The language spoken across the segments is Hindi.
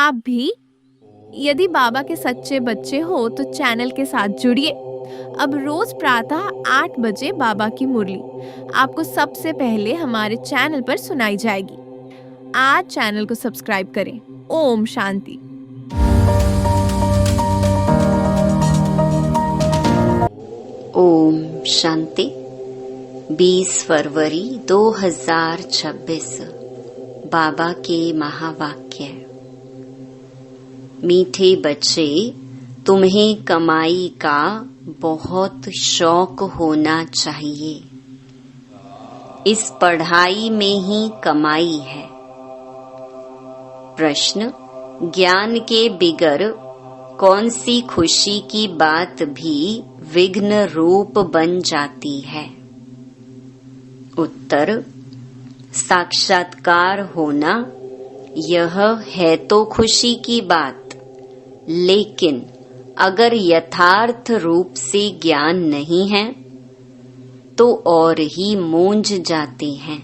आप भी यदि बाबा के सच्चे बच्चे हो तो चैनल के साथ जुड़िए। अब रोज प्रातः 8 बजे बाबा की मुरली आपको सबसे पहले हमारे चैनल पर सुनाई जाएगी। आज चैनल को सब्सक्राइब करें। ओम शांति। ओम शांति। 20 फरवरी 2026 बाबा के महावाक्य। मीठे बच्चे, तुम्हें कमाई का बहुत शौक होना चाहिए। इस पढ़ाई में ही कमाई है। प्रश्न: ज्ञान के बिगर कौन सी खुशी की बात भी विघ्न रूप बन जाती है? उत्तर: साक्षात्कार होना यह है तो खुशी की बात, लेकिन अगर यथार्थ रूप से ज्ञान नहीं है तो और ही मूंझ जाते हैं।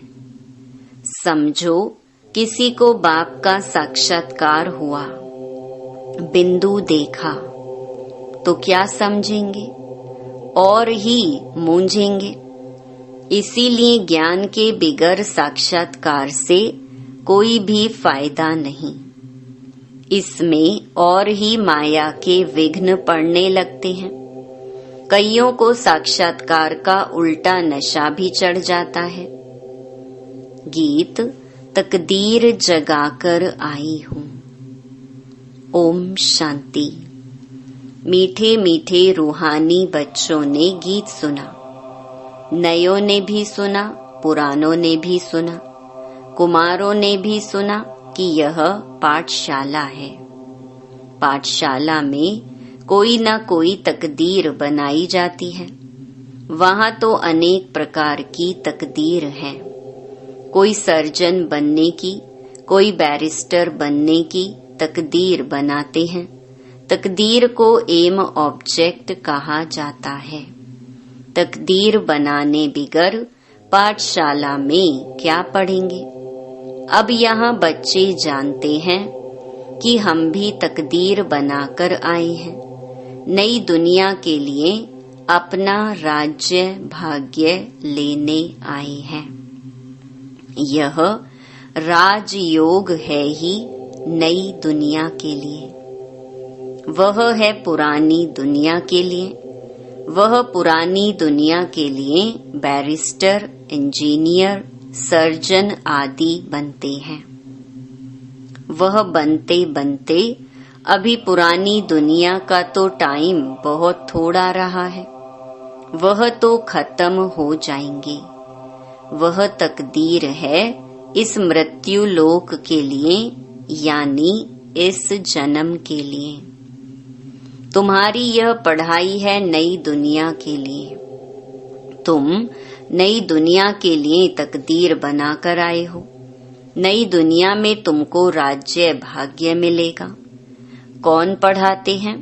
समझो किसी को बाप का साक्षात्कार हुआ, बिंदु देखा तो क्या समझेंगे? और ही मूंझेंगे। इसीलिए ज्ञान के बिगर साक्षात्कार से कोई भी फायदा नहीं। इसमें और ही माया के विघ्न पड़ने लगते हैं। कईयों को साक्षात्कार का उल्टा नशा भी चढ़ जाता है। गीत: तकदीर जगाकर आई हूँ। ओम शांति। मीठे मीठे रूहानी बच्चों ने गीत सुना। नयों ने भी सुना, पुरानों ने भी सुना, कुमारों ने भी सुना कि यह पाठशाला है। पाठशाला में कोई न कोई तकदीर बनाई जाती है। वहाँ तो अनेक प्रकार की तकदीर है। कोई सर्जन बनने की, कोई बैरिस्टर बनने की तकदीर बनाते हैं। तकदीर को एम ऑब्जेक्ट कहा जाता है। तकदीर बनाने बिगर पाठशाला में क्या पढ़ेंगे? अब यहाँ बच्चे जानते हैं कि हम भी तकदीर बनाकर आए हैं। नई दुनिया के लिए अपना राज्य भाग्य लेने आए हैं। यह राजयोग है ही नई दुनिया के लिए। वह है पुरानी दुनिया के लिए। वह पुरानी दुनिया के लिए बैरिस्टर, इंजीनियर, सर्जन आदि बनते हैं। वह बनते बनते अभी पुरानी दुनिया का तो टाइम बहुत थोड़ा रहा है। वह तो खत्म हो जाएंगे। वह तकदीर है इस मृत्यु लोक के लिए, यानी इस जन्म के लिए। तुम्हारी यह पढ़ाई है नई दुनिया के लिए। तुम नई दुनिया के लिए तकदीर बनाकर आए हो। नई दुनिया में तुमको राज्य भाग्य मिलेगा। कौन पढ़ाते हैं?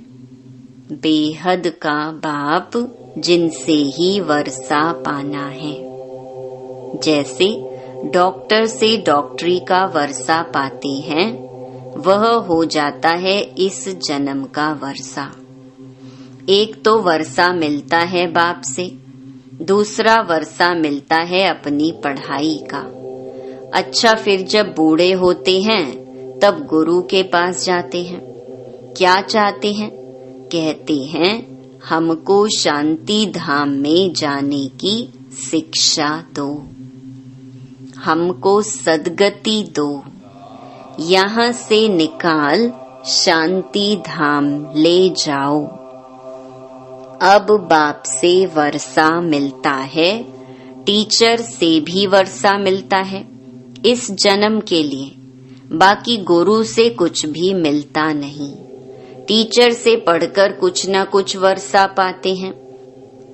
बेहद का बाप, जिनसे ही वर्षा पाना है। जैसे डॉक्टर से डॉक्टरी का वर्षा पाते हैं, वह हो जाता है इस जन्म का वर्षा। एक तो वर्षा मिलता है बाप से, दूसरा वर्षा मिलता है अपनी पढ़ाई का। अच्छा, फिर जब बूढ़े होते हैं तब गुरु के पास जाते हैं। क्या चाहते हैं? कहते हैं हमको शांति धाम में जाने की शिक्षा दो, हमको सद्गति दो, यहाँ से निकाल शांति धाम ले जाओ। अब बाप से वर्षा मिलता है, टीचर से भी वर्षा मिलता है इस जन्म के लिए। बाकी गुरु से कुछ भी मिलता नहीं। टीचर से पढ़कर कुछ न कुछ वर्षा पाते हैं।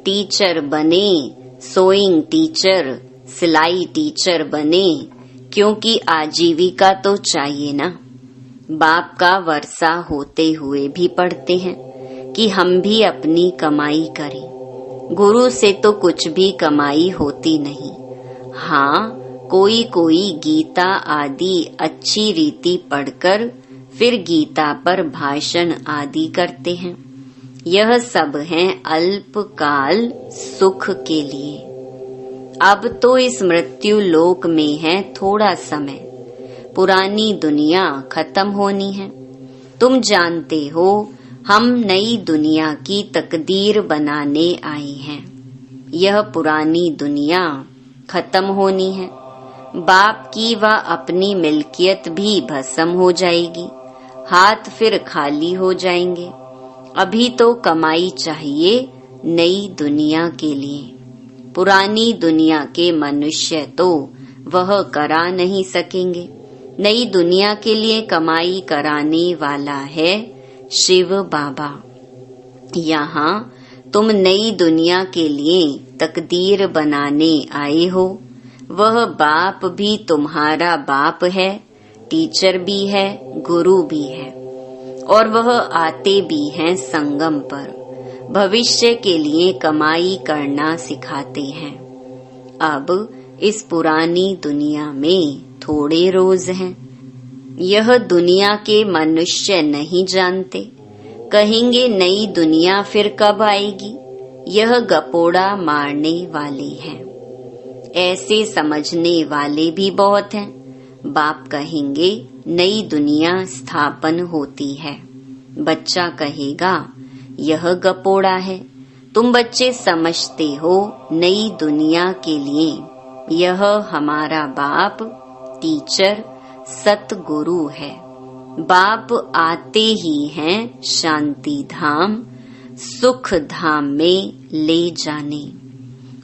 टीचर बने, सोइंग टीचर, सिलाई टीचर बने, क्योंकि आजीविका तो चाहिए ना। बाप का वर्षा होते हुए भी पढ़ते हैं कि हम भी अपनी कमाई करें। गुरु से तो कुछ भी कमाई होती नहीं। हाँ, कोई कोई गीता आदि अच्छी रीति पढ़कर फिर गीता पर भाषण आदि करते हैं। यह सब है अल्पकाल सुख के लिए। अब तो इस मृत्यु लोक में है थोड़ा समय, पुरानी दुनिया खत्म होनी है। तुम जानते हो हम नई दुनिया की तकदीर बनाने आए हैं। यह पुरानी दुनिया खत्म होनी है। बाप की व अपनी मिल्कियत भी भस्म हो जाएगी, हाथ फिर खाली हो जाएंगे। अभी तो कमाई चाहिए नई दुनिया के लिए। पुरानी दुनिया के मनुष्य तो वह करा नहीं सकेंगे। नई दुनिया के लिए कमाई कराने वाला है शिव बाबा। यहाँ तुम नई दुनिया के लिए तकदीर बनाने आए हो। वह बाप भी तुम्हारा बाप है, टीचर भी है, गुरु भी है, और वह आते भी हैं संगम पर। भविष्य के लिए कमाई करना सिखाते हैं। अब इस पुरानी दुनिया में थोड़े रोज हैं। यह दुनिया के मनुष्य नहीं जानते। कहेंगे नई दुनिया फिर कब आएगी, यह गपोड़ा मारने वाले हैं। ऐसे समझने वाले भी बहुत हैं। बाप कहेंगे नई दुनिया स्थापन होती है। बच्चा कहेगा यह गपोड़ा है। तुम बच्चे समझते हो नई दुनिया के लिए यह हमारा बाप टीचर सतगुरु है। बाप आते ही हैं शांति धाम सुख धाम में ले जाने।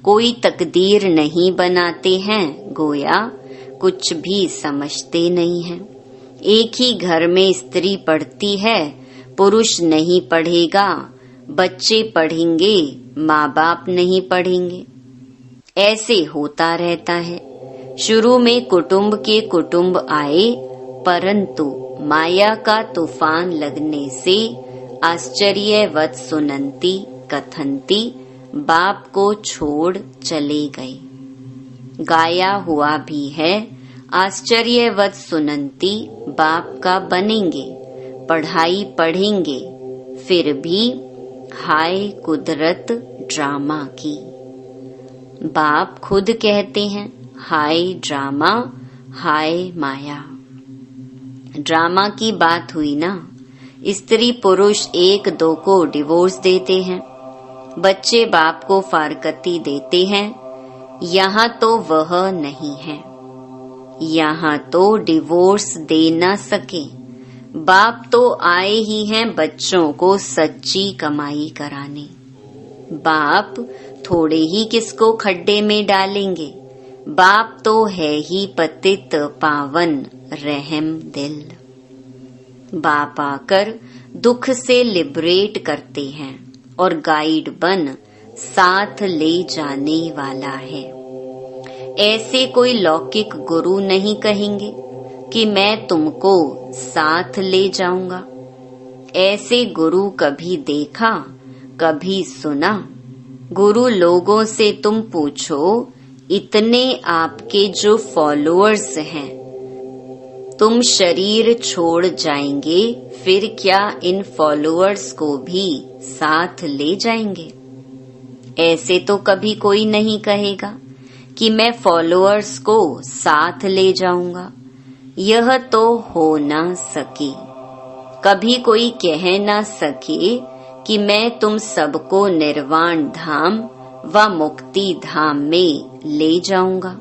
कोई तकदीर नहीं बनाते हैं, गोया कुछ भी समझते नहीं हैं। एक ही घर में स्त्री पढ़ती है, पुरुष नहीं पढ़ेगा। बच्चे पढ़ेंगे, माँ बाप नहीं पढ़ेंगे। ऐसे होता रहता है। शुरू में कुटुंब के कुटुंब आए, परंतु माया का तूफान लगने से आश्चर्यवत सुनंती कथंती बाप को छोड़ चले गए। गाया हुआ भी है, आश्चर्यवत सुनंती बाप का बनेंगे, पढ़ाई पढ़ेंगे, फिर भी हाय कुदरत ड्रामा की। बाप खुद कहते हैं हाय ड्रामा, हाय माया। ड्रामा की बात हुई ना। स्त्री पुरुष एक दो को डिवोर्स देते हैं, बच्चे बाप को फारकती देते हैं। यहाँ तो वह नहीं है। यहाँ तो डिवोर्स दे न सके। बाप तो आए ही हैं बच्चों को सच्ची कमाई कराने। बाप थोड़े ही किसको खड्डे में डालेंगे। बाप तो है ही पतित पावन रहम दिल। बाप आकर दुख से लिबरेट करते हैं और गाइड बन साथ ले जाने वाला है। ऐसे कोई लौकिक गुरु नहीं कहेंगे कि मैं तुमको साथ ले जाऊंगा। ऐसे गुरु कभी देखा, कभी सुना? गुरु लोगों से तुम पूछो, इतने आपके जो फॉलोअर्स हैं, तुम शरीर छोड़ जाएंगे, फिर क्या इन फॉलोअर्स को भी साथ ले जाएंगे? ऐसे तो कभी कोई नहीं कहेगा कि मैं फॉलोअर्स को साथ ले जाऊंगा। यह तो हो ना सके। कभी कोई कह ना सके कि मैं तुम सबको निर्वाण धाम व मुक्ति धाम में ले जाऊंगा।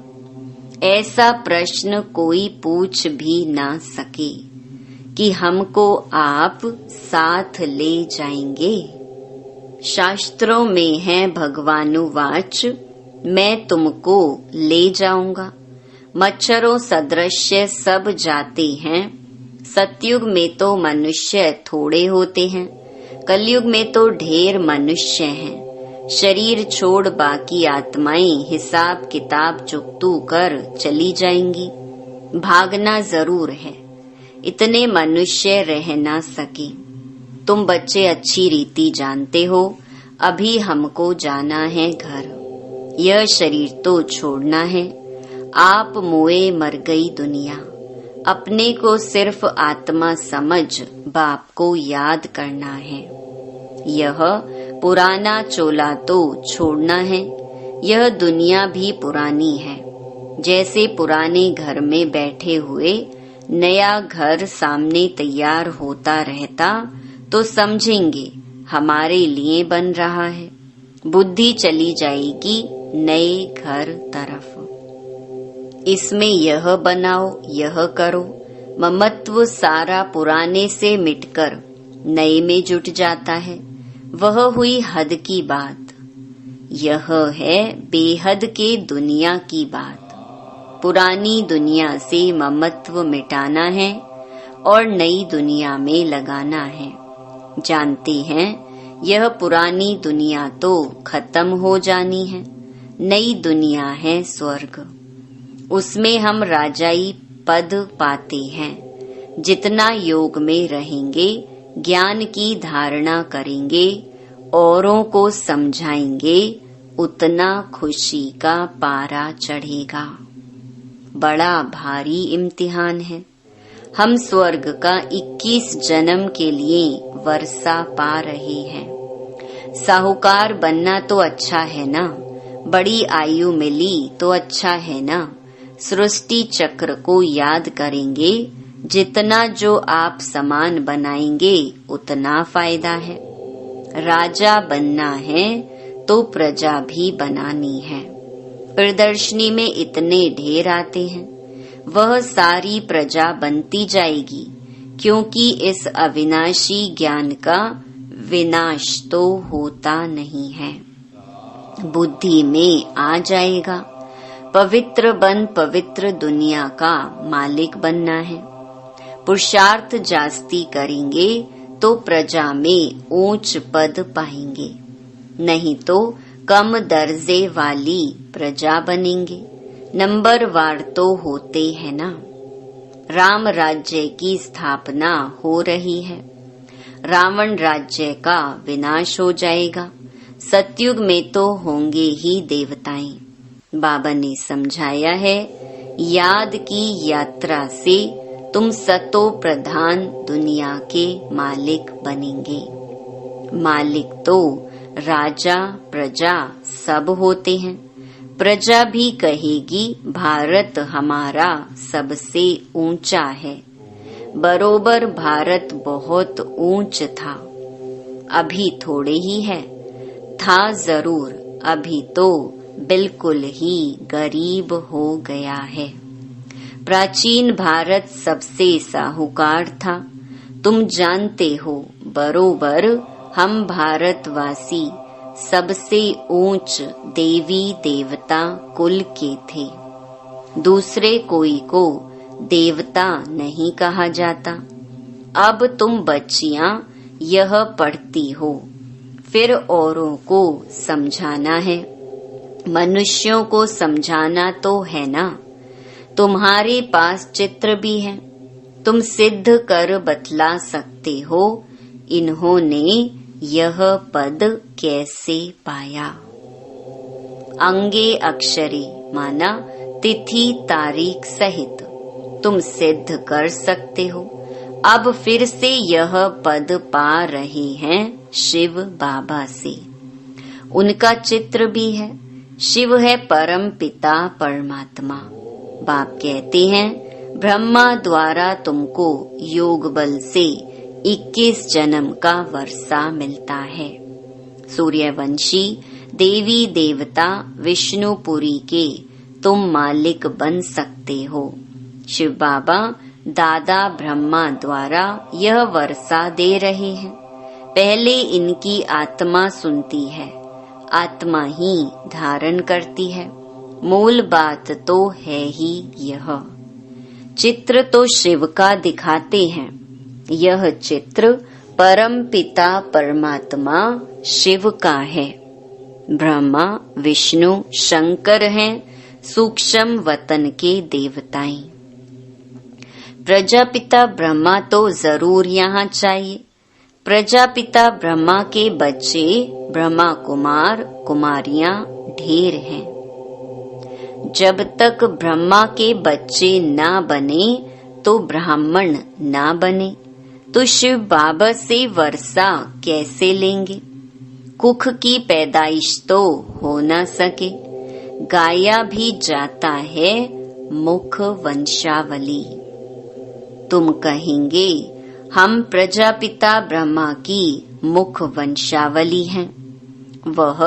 ऐसा प्रश्न कोई पूछ भी ना सके कि हमको आप साथ ले जाएंगे। शास्त्रों में है भगवानुवाच, मैं तुमको ले जाऊंगा। मच्छरों सदृश्य सब जाते हैं। सतयुग में तो मनुष्य थोड़े होते हैं, कलयुग में तो ढेर मनुष्य हैं। शरीर छोड़ बाकी आत्माएं हिसाब किताब चुकतू कर चली जाएंगी। भागना जरूर है, इतने मनुष्य रह ना सके। तुम बच्चे अच्छी रीति जानते हो, अभी हमको जाना है घर। यह शरीर तो छोड़ना है। आप मोए मर गई दुनिया, अपने को सिर्फ आत्मा समझ बाप को याद करना है। यह पुराना चोला तो छोड़ना है। यह दुनिया भी पुरानी है। जैसे पुराने घर में बैठे हुए नया घर सामने तैयार होता रहता तो समझेंगे हमारे लिए बन रहा है। बुद्धि चली जाएगी नए घर तरफ। इसमें यह बनाओ, यह करो। ममत्व सारा पुराने से मिटकर नए में जुट जाता है। वह हुई हद की बात। यह है बेहद के दुनिया की बात। पुरानी दुनिया से ममत्व मिटाना है और नई दुनिया में लगाना है। जानते हैं यह पुरानी दुनिया तो खत्म हो जानी है। नई दुनिया है स्वर्ग। उसमें हम राजाई पद पाते हैं। जितना योग में रहेंगे, ज्ञान की धारणा करेंगे, औरों को समझाएंगे, उतना खुशी का पारा चढ़ेगा। बड़ा भारी इम्तिहान है। हम स्वर्ग का 21 जन्म के लिए वर्षा पा रहे हैं। साहूकार बनना तो अच्छा है ना। बड़ी आयु मिली तो अच्छा है ना। सृष्टि चक्र को याद करेंगे। जितना जो आप समान बनाएंगे उतना फायदा है। राजा बनना है तो प्रजा भी बनानी है। प्रदर्शनी में इतने ढेर आते हैं। वह सारी प्रजा बनती जाएगी, क्योंकि इस अविनाशी ज्ञान का विनाश तो होता नहीं है। बुद्धि में आ जाएगा। पवित्र बन पवित्र दुनिया का मालिक बनना है। पुरुषार्थ जास्ती करेंगे तो प्रजा में ऊंच पद पाएंगे, नहीं तो कम दर्जे वाली प्रजा बनेंगे। नंबरवार तो होते हैं ना। राम राज्य की स्थापना हो रही है। रावण राज्य का विनाश हो जाएगा। सतयुग में तो होंगे ही देवताएं। बाबा ने समझाया है, याद की यात्रा से तुम सतो प्रधान दुनिया के मालिक बनेंगे। मालिक तो राजा प्रजा सब होते हैं। प्रजा भी कहेगी भारत हमारा सबसे ऊंचा है। बरोबर भारत बहुत ऊंच था। अभी थोड़े ही है। था जरूर, अभी तो बिल्कुल ही गरीब हो गया है। प्राचीन भारत सबसे साहूकार था। तुम जानते हो बरोबर हम भारतवासी सबसे ऊंच देवी देवता कुल के थे। दूसरे कोई को देवता नहीं कहा जाता। अब तुम बच्चियां यह पढ़ती हो, फिर औरों को समझाना है। मनुष्यों को समझाना तो है ना। तुम्हारे पास चित्र भी है। तुम सिद्ध कर बतला सकते हो इन्होंने यह पद कैसे पाया। अंगे अक्षरे माना तिथि तारीख सहित तुम सिद्ध कर सकते हो। अब फिर से यह पद पा रहे हैं शिव बाबा से। उनका चित्र भी है। शिव है परम पिता परमात्मा। बाप कहते हैं ब्रह्मा द्वारा तुमको योग बल से 21 जन्म का वर्षा मिलता है। सूर्यवंशी देवी देवता विष्णुपुरी के तुम मालिक बन सकते हो। शिव बाबा दादा ब्रह्मा द्वारा यह वर्षा दे रहे हैं। पहले इनकी आत्मा सुनती है, आत्मा ही धारण करती है। मूल बात तो है ही यह। चित्र तो शिव का दिखाते हैं। यह चित्र परम पिता परमात्मा शिव का है। ब्रह्मा विष्णु शंकर हैं सूक्ष्म वतन के देवताएं। प्रजापिता ब्रह्मा तो जरूर यहाँ चाहिए। प्रजापिता ब्रह्मा के बच्चे ब्रह्मा कुमार कुमारियां ढेर हैं। जब तक ब्रह्मा के बच्चे ना बने तो ब्राह्मण ना बने तो शिव बाबा से वर्षा कैसे लेंगे? कुख की पैदाइश तो हो ना सके, गाया भी जाता है मुख वंशावली। तुम कहेंगे हम प्रजापिता ब्रह्मा की मुख वंशावली हैं। वह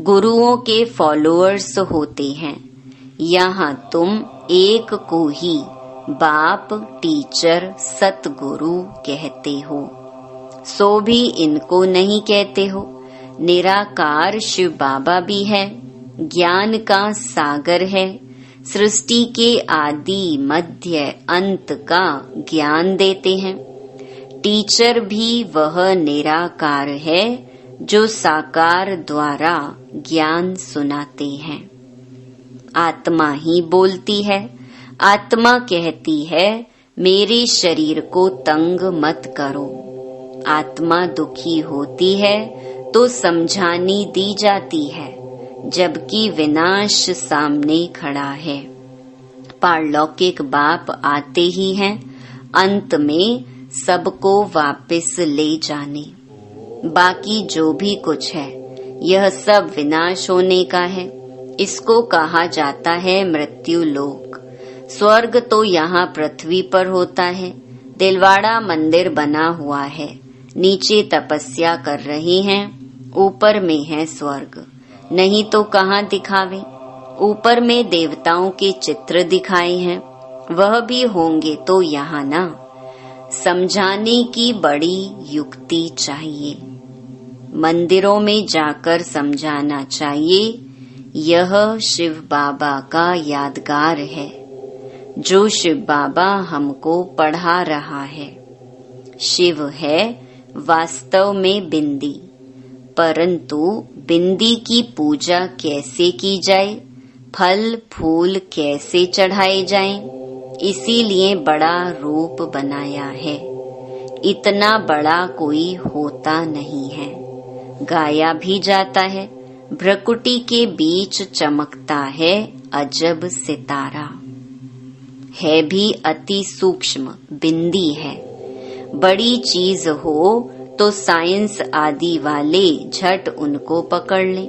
गुरुओं के फॉलोअर्स होते हैं। यहाँ तुम एक को ही बाप, टीचर, सतगुरु कहते हो, सो भी इनको नहीं कहते हो। निराकार शिव बाबा भी है, ज्ञान का सागर है, सृष्टि के आदि मध्य अंत का ज्ञान देते हैं। टीचर भी वह निराकार है जो साकार द्वारा ज्ञान सुनाते हैं। आत्मा ही बोलती है। आत्मा कहती है मेरे शरीर को तंग मत करो। आत्मा दुखी होती है तो समझानी दी जाती है, जबकि विनाश सामने खड़ा है। पारलौकिक बाप आते ही हैं, अंत में सबको वापस ले जाने। बाकी जो भी कुछ है यह सब विनाश होने का है। इसको कहा जाता है मृत्यु लोक। स्वर्ग तो यहाँ पृथ्वी पर होता है। दिलवाड़ा मंदिर बना हुआ है, नीचे तपस्या कर रहे हैं, ऊपर में है स्वर्ग। नहीं तो कहाँ दिखावे? ऊपर में देवताओं के चित्र दिखाए हैं, वह भी होंगे तो यहाँ ना। समझाने की बड़ी युक्ति चाहिए। मंदिरों में जाकर समझाना चाहिए। यह शिव बाबा का यादगार है, जो शिव बाबा हमको पढ़ा रहा है। शिव है वास्तव में बिंदी, परंतु बिंदी की पूजा कैसे की जाए, फल फूल कैसे चढ़ाए जाएं, इसीलिए बड़ा रूप बनाया है। इतना बड़ा कोई होता नहीं है। गाया भी जाता है, भ्रकुटी के बीच चमकता है अजब सितारा। है भी अति सूक्ष्म बिंदी है। बड़ी चीज हो तो साइंस आदि वाले झट उनको पकड़ ले।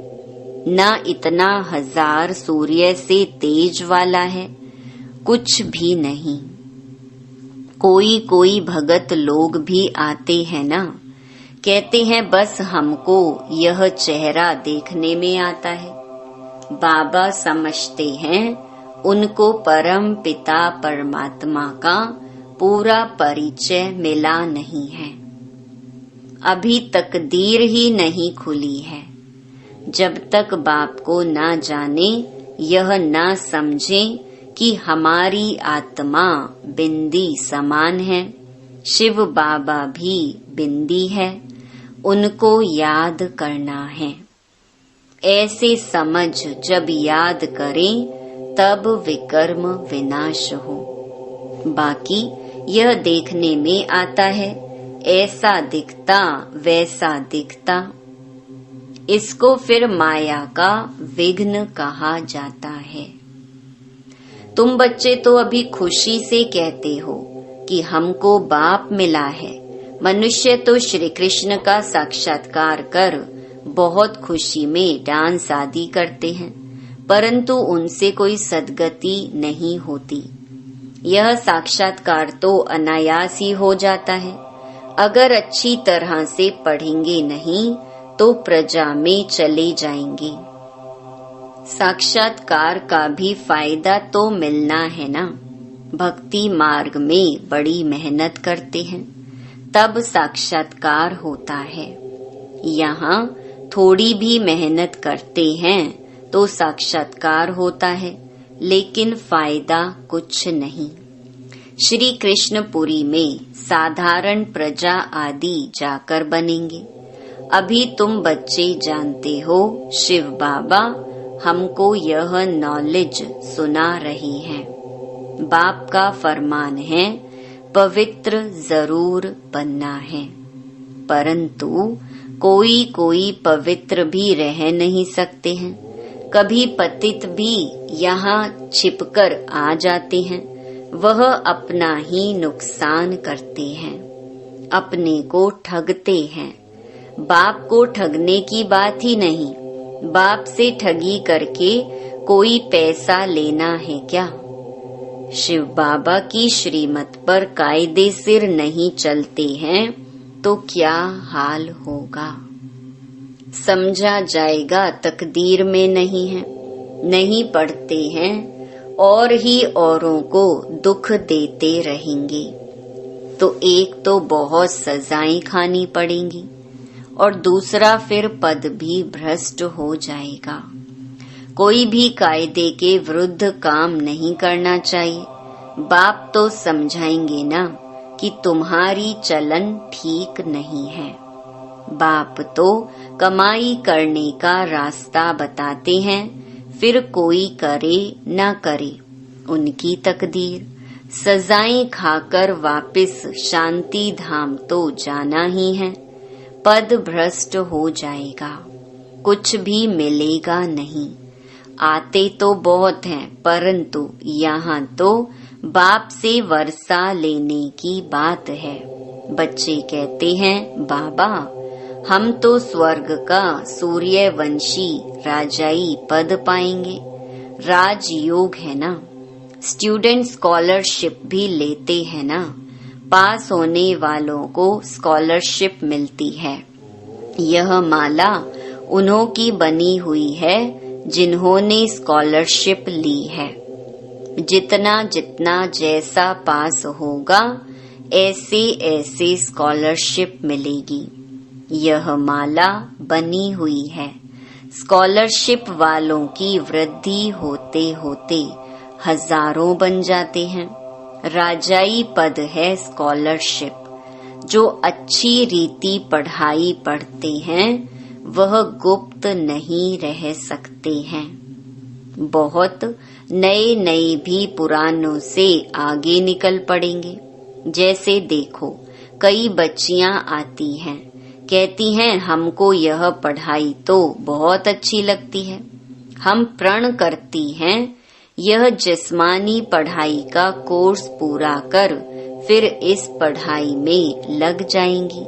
न इतना हजार सूर्य से तेज वाला है, कुछ भी नहीं। कोई कोई भगत लोग भी आते हैं ना, कहते हैं बस हमको यह चेहरा देखने में आता है। बाबा समझते हैं उनको परम पिता परमात्मा का पूरा परिचय मिला नहीं है। अभी तकदीर ही नहीं खुली है। जब तक बाप को ना जाने, यह ना समझे कि हमारी आत्मा बिंदी समान है, शिव बाबा भी बिंदी है, उनको याद करना है। ऐसे समझ जब याद करें तब विकर्म विनाश हो। बाकी यह देखने में आता है, ऐसा दिखता वैसा दिखता। इसको फिर माया का विघ्न कहा जाता है। तुम बच्चे तो अभी खुशी से कहते हो कि हमको बाप मिला है। मनुष्य तो श्री कृष्ण का साक्षात्कार कर बहुत खुशी में डांस आदि करते हैं, परंतु उनसे कोई सद्गति नहीं होती। यह साक्षात्कार तो अनायास ही हो जाता है। अगर अच्छी तरह से पढ़ेंगे नहीं तो प्रजा में चले जाएंगे। साक्षात्कार का भी फायदा तो मिलना है ना। भक्ति मार्ग में बड़ी मेहनत करते हैं, तब साक्षात्कार होता है। यहाँ थोड़ी भी मेहनत करते हैं तो साक्षात्कार होता है, लेकिन फायदा कुछ नहीं। श्री कृष्णपुरी में साधारण प्रजा आदि जाकर बनेंगे। अभी तुम बच्चे जानते हो शिव बाबा हमको यह नॉलेज सुना रही हैं। बाप का फरमान है पवित्र जरूर बनना है, परंतु कोई कोई पवित्र भी रह नहीं सकते हैं। कभी पतित भी यहाँ छिपकर आ जाते हैं, वह अपना ही नुकसान करते हैं, अपने को ठगते हैं। बाप को ठगने की बात ही नहीं, बाप से ठगी करके कोई पैसा लेना है क्या? शिव बाबा की श्रीमत पर कायदे सिर नहीं चलते हैं तो क्या हाल होगा? समझा जाएगा तकदीर में नहीं है, नहीं पढ़ते हैं और ही औरों को दुख देते रहेंगे तो एक तो बहुत सजाएं खानी पड़ेंगी और दूसरा फिर पद भी भ्रष्ट हो जाएगा। कोई भी कायदे के विरुद्ध काम नहीं करना चाहिए। बाप तो समझाएंगे ना कि तुम्हारी चलन ठीक नहीं है। बाप तो कमाई करने का रास्ता बताते हैं, फिर कोई करे न करे उनकी तकदीर। सजाएं खाकर वापस शांति धाम तो जाना ही है। पद भ्रष्ट हो जाएगा, कुछ भी मिलेगा नहीं। आते तो बहुत हैं, परंतु यहाँ तो बाप से वर्षा लेने की बात है। बच्चे कहते हैं, बाबा हम तो स्वर्ग का सूर्यवंशी राजाई पद पाएंगे। राजयोग है ना, स्टूडेंट स्कॉलरशिप भी लेते हैं ना, पास होने वालों को स्कॉलरशिप मिलती है। यह माला उन्हों की बनी हुई है जिन्होंने स्कॉलरशिप ली है। जितना जितना जैसा पास होगा ऐसे ऐसे स्कॉलरशिप मिलेगी। यह माला बनी हुई है। स्कॉलरशिप वालों की वृद्धि होते होते हजारों बन जाते हैं। राजाई पद है स्कॉलरशिप। जो अच्छी रीति पढ़ाई पढ़ते हैं वह गुप्त नहीं रह सकते हैं। बहुत नए नए भी पुरानों से आगे निकल पड़ेंगे। जैसे देखो, कई बच्चियां आती हैं, कहती हैं हमको यह पढ़ाई तो बहुत अच्छी लगती है। हम प्रण करती हैं यह जिस्मानी पढ़ाई का कोर्स पूरा कर फिर इस पढ़ाई में लग जाएंगी,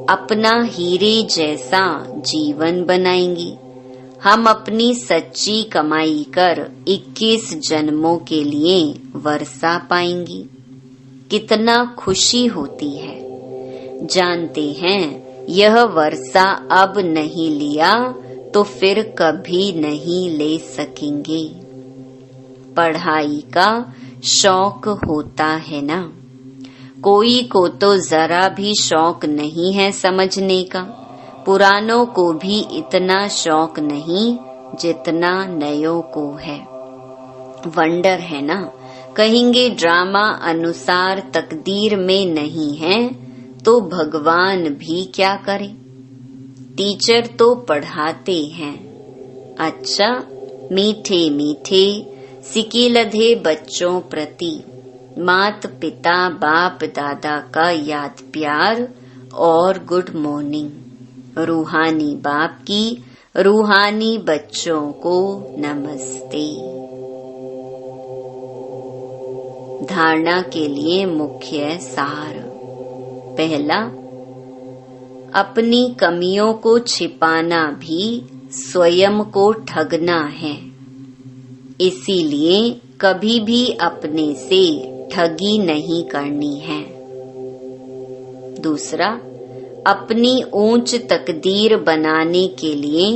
अपना हीरे जैसा जीवन बनाएंगी। हम अपनी सच्ची कमाई कर 21 जन्मों के लिए वर्षा पाएंगी। कितना खुशी होती है। जानते हैं यह वर्षा अब नहीं लिया तो फिर कभी नहीं ले सकेंगे। पढ़ाई का शौक होता है ना, कोई को तो जरा भी शौक नहीं है समझने का। पुरानों को भी इतना शौक नहीं जितना नयों को है। वंडर है ना, कहेंगे ड्रामा अनुसार तकदीर में नहीं है तो भगवान भी क्या करे। टीचर तो पढ़ाते हैं, अच्छा मीठे मीठे सिकिलधे बच्चों प्रति मात पिता बाप दादा का याद प्यार और गुड मॉर्निंग। रूहानी बाप की रूहानी बच्चों को नमस्ते। धारणा के लिए मुख्य सार। पहला, अपनी कमियों को छिपाना भी स्वयं को ठगना है, इसीलिए कभी भी अपने से ठगी नहीं करनी है। दूसरा, अपनी ऊंच तकदीर बनाने के लिए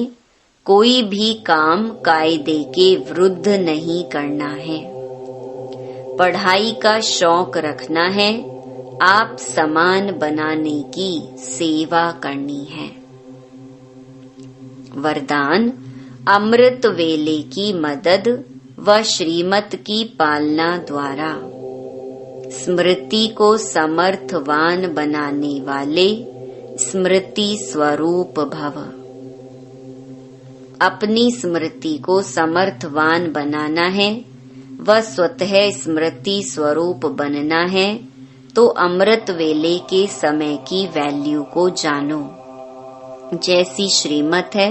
कोई भी काम कायदे के विरुद्ध नहीं करना है। पढ़ाई का शौक रखना है, आप समान बनाने की सेवा करनी है। वरदान, अमृत वेले की मदद व श्रीमत की पालना द्वारा स्मृति को समर्थवान बनाने वाले स्मृति स्वरूप भव। अपनी स्मृति को समर्थवान बनाना है व स्वतः स्मृति स्वरूप बनना है तो अमृत वेले के समय की वैल्यू को जानो। जैसी श्रीमत है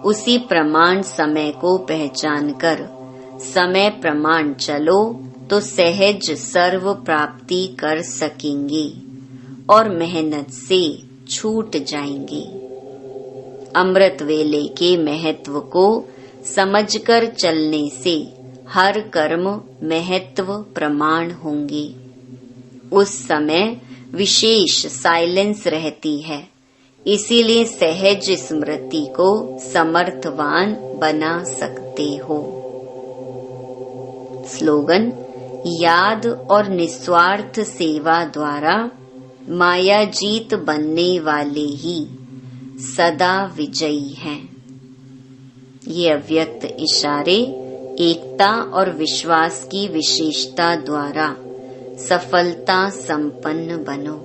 उसी प्रमाण समय को पहचान कर समय प्रमाण चलो तो सहज सर्व प्राप्ति कर सकेंगे और मेहनत से छूट जाएंगे। अमृत वेले के महत्व को समझकर चलने से हर कर्म महत्व प्रमाण होंगे। उस समय विशेष साइलेंस रहती है, इसीलिए सहज स्मृति को समर्थवान बना सकते हो। स्लोगन: याद और निस्वार्थ सेवा द्वारा माया जीत बनने वाले ही सदा विजयी हैं। ये अव्यक्त इशारे एकता और विश्वास की विशेषता द्वारा सफलता संपन्न बनो।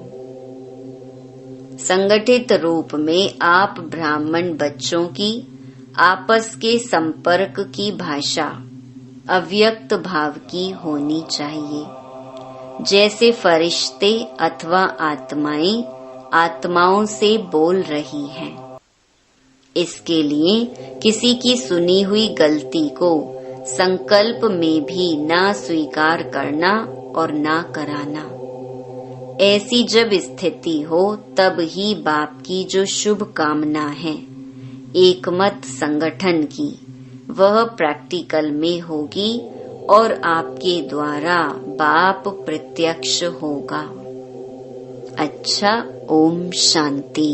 संगठित रूप में आप ब्राह्मण बच्चों की आपस के संपर्क की भाषा अव्यक्त भाव की होनी चाहिए। जैसे फरिश्ते अथवा आत्माएं आत्माओं से बोल रही हैं। इसके लिए किसी की सुनी हुई गलती को संकल्प में भी ना स्वीकार करना और ना कराना। ऐसी जब स्थिति हो तब ही बाप की जो शुभ कामना है एकमत संगठन की, वह प्रैक्टिकल में होगी और आपके द्वारा बाप प्रत्यक्ष होगा। अच्छा, ओम शांति।